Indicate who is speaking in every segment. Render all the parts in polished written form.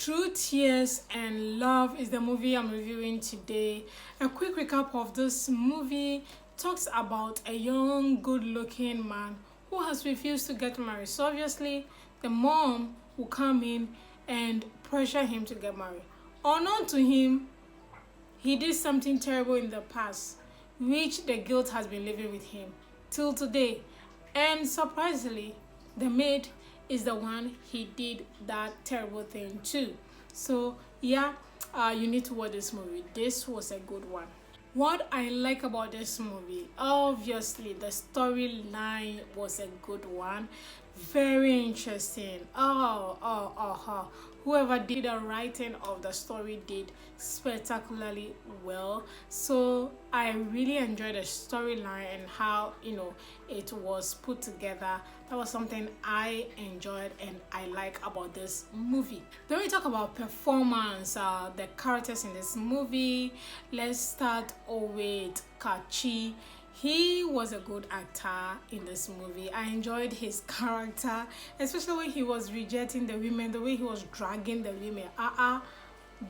Speaker 1: True Tears and Love is the movie I'm reviewing today. A quick recap of this movie talks about a young, good-looking man who has refused to get married. So obviously, the mom will come in and pressure him to get married. Unknown to him, he did something terrible in the past, which the guilt has been living with him till today. And surprisingly, the maid is the one he did that terrible thing to. So yeah, you need to watch this movie. This was a good one. What I like about this movie, obviously the storyline was a good one, very interesting. Whoever did the writing of the story did spectacularly well. So I really enjoyed the storyline and how it was put together. That was something I enjoyed and I like about this movie. Then we talk about performance, the characters in this movie. Let's start with Kachi. He was a good actor in this movie. I enjoyed his character, especially when he was rejecting the women, the way he was dragging the women.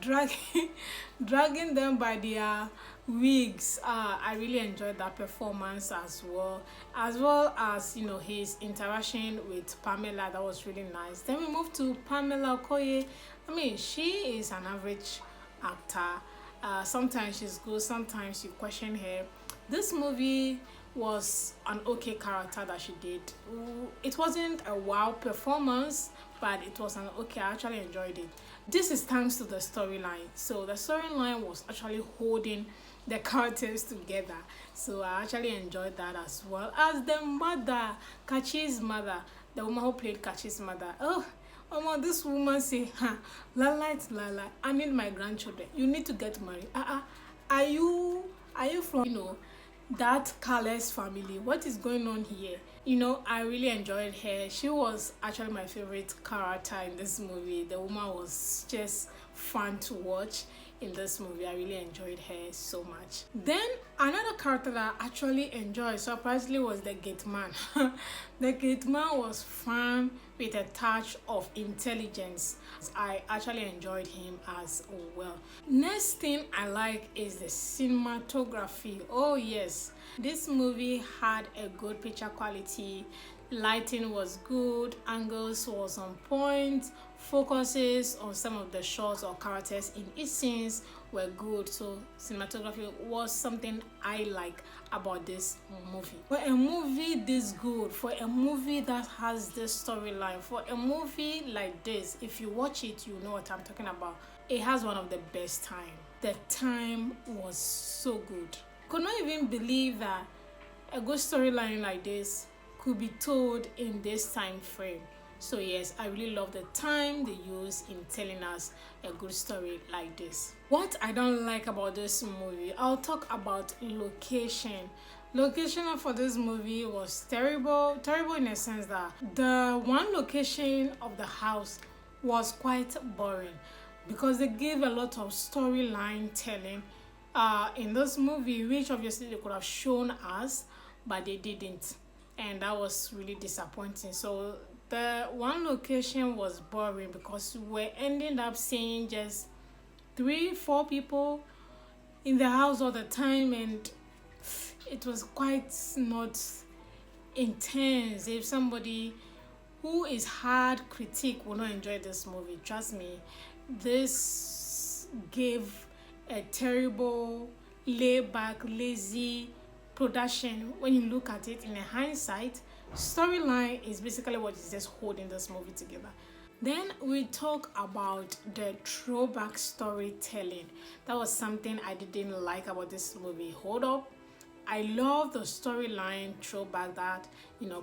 Speaker 1: Dragging them by their wigs. I really enjoyed that performance as well as his interaction with Pamela. That was really nice. Then we move to Pamela Okoye. I mean, she is an average actor. Sometimes she's good, sometimes you question her. This movie was an okay character that she did. It wasn't a wow performance, but it was an okay. I actually enjoyed it. This is thanks to the storyline. So the storyline was actually holding the characters together. So I actually enjoyed that as well as the mother, Kachi's mother, the woman who played Kachi's mother. This woman say, Lala, I need my grandchildren. You need to get married. Are you from that careless family? What is going on here? I really enjoyed her. She was actually my favorite character in this movie. The woman was just fun to watch in this movie. I really enjoyed her so much. Then another character that I actually enjoyed surprisingly was the gate man. The gate man was fun with a touch of intelligence. I actually enjoyed him as well. Next thing I like is the cinematography. Oh yes, this movie had a good picture quality. Lighting was good, angles was on point, focuses on some of the shots or characters in each scenes were good. So cinematography was something I like about this movie. For a movie this good, for a movie that has this storyline, for a movie like this, if you watch it, you know what I'm talking about. It has one of the best time. The time was so good. Could not even believe that a good storyline like this could be told in this time frame. So yes, I really love the time they use in telling us a good story like this. What I don't like about this movie, I'll talk about location. Location for this movie was terrible in a sense that the one location of the house was quite boring because they gave a lot of storyline telling in this movie, which obviously they could have shown us, but they didn't. And that was really disappointing. So the one location was boring because we ended up seeing just 3-4 people in the house all the time, and it was quite not intense. If somebody who is hard critique will not enjoy this movie, trust me, this gave a terrible, laid-back, lazy production. When you look at it in a hindsight, storyline is basically what is just holding this movie together. Then we talk about the throwback storytelling. That was something I didn't like about this movie. Hold up, I love the storyline throwback that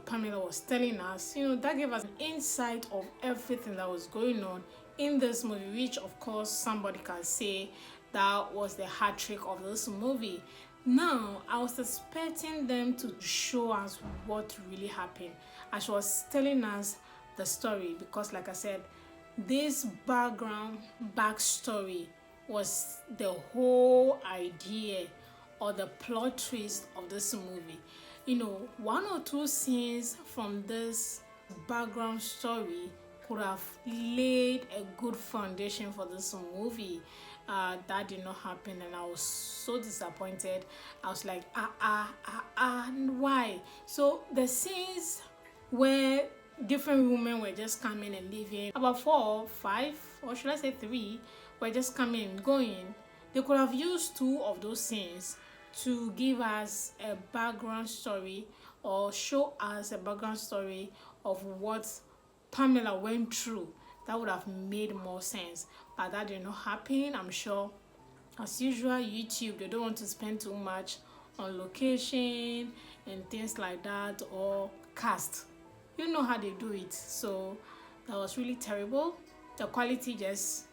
Speaker 1: Pamela was telling us. That gave us an insight of everything that was going on in this movie, which of course somebody can say that was the hat trick of this movie. Now, I was expecting them to show us what really happened as she was telling us the story, because like I said, this backstory was the whole idea or the plot twist of this movie. One or two scenes from this background story could have laid a good foundation for this movie. That did not happen, and I was so disappointed. I was like, why? So the scenes where different women were just coming and leaving, about 4 or 5, or should I say 3, were just coming and going. They could have used 2 of those scenes to give us a background story, or show us a background story of what Pamela went through. That would have made more sense, but that did not happen. I'm sure, as usual, YouTube, they don't want to spend too much on location and things like that, or cast. You know how they do it. So that was really terrible. The quality, just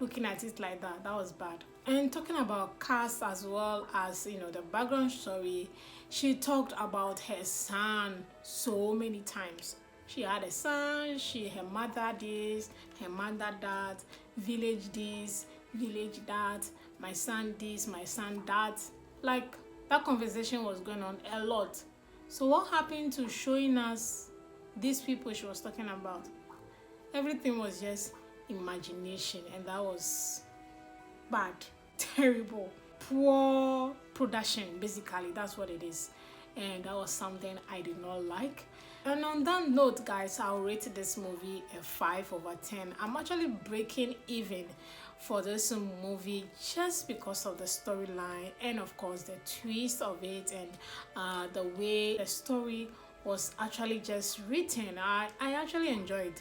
Speaker 1: looking at it like that, that was bad. And talking about cast as well as, the background story, she talked about her son so many times. She had a son, her mother this, her mother that, village this, village that, my son this, my son that. Like, that conversation was going on a lot. So what happened to showing us these people she was talking about? Everything was just imagination, and that was bad, terrible, poor production. Basically, that's what it is, and that was something I did not like. And on that note, guys, I'll rate this movie a 5/10. I'm actually breaking even for this movie just because of the storyline, and of course the twist of it, and the way the story was actually just written. I actually enjoyed.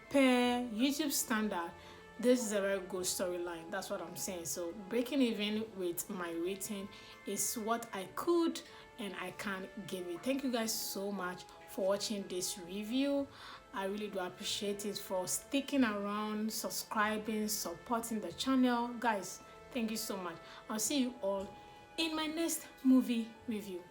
Speaker 1: Per YouTube standard, this is a very good storyline. That's what I'm saying. So breaking even with my rating is what I could and I can give it. Thank you guys so much for watching this review. I really do appreciate it, for sticking around, subscribing, supporting the channel. Guys, thank you so much. I'll see you all in my next movie review.